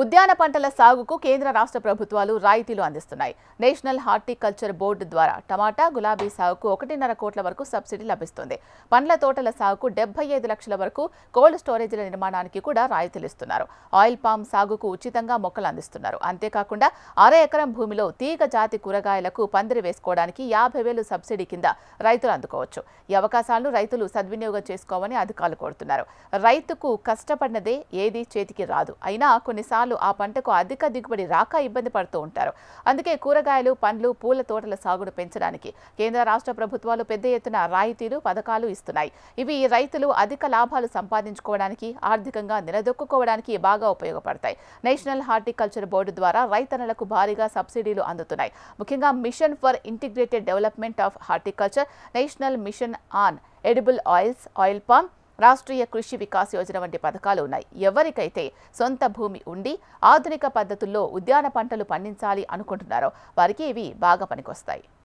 ఉద్యాన పంటల సాగుకు కేంద్ర రాష్ట్ర ప్రభుత్వాలు రాయితీలు అందిస్తున్నాయి. నేషనల్ హార్టికల్చర్ బోర్డు ద్వారా టమాటా, గులాబీ సాగుకు 1.5 కోట్ల వరకు సబ్సిడీ లభిస్తుంది. పండ్ల తోటల సాగుకు 75 లక్షల వరకు, కోల్డ్ స్టోరేజీల నిర్మాణానికి కూడా రాయితీలు ఇస్తున్నారు. ఆయిల్ పామ్ సాగుకు ఉచితంగా మొక్కలు అందిస్తున్నారు. అంతేకాకుండా 1/2 ఎకరం భూమిలో తీగ జాతి కూరగాయలకు పందిరి వేసుకోవడానికి 50,000 సబ్సిడీ కింద రైతులు అందుకోవచ్చు. ఈ అవకాశాలను రైతులు సద్వినియోగం చేసుకోవాలని అధికారులు కోరుతున్నారు. రైతుకు కష్టపడినదే ఏది చేతికి రాదు. అయినా కొన్నిసార్లు ఆ పంటకు అధిక దిగుబడి రాక ఇబ్బంది పడుతూ ఉంటారు. అందుకే కూరగాయలు, పండ్లు, పూల తోటల సాగును పెంచడానికి కేంద్ర రాష్ట్ర ప్రభుత్వాలు పెద్ద ఎత్తున రాయితీలు, పథకాలు ఇస్తున్నాయి. ఇవి రైతులు అధిక లాభాలు సంపాదించుకోవడానికి, ఆర్థికంగా నిలదొక్కుకోవడానికి బాగా ఉపయోగపడతాయి. నేషనల్ హార్టికల్చర్ బోర్డు ద్వారా రైతన్నలకు భారీగా సబ్సిడీలు అందుతున్నాయి. ముఖ్యంగా mission for integrated development of horticulture, national mission on edible oils, oil palm, Rashtriya Krishi Vikas Yojana వంటి పథకాలు ఉన్నాయి. ఎవరికైతే సొంత భూమి ఉండి ఆధునిక పద్ధతుల్లో ఉద్యాన పంటలు పండించాలి అనుకుంటున్నారో వారికి ఇవి బాగా పనికొస్తాయి.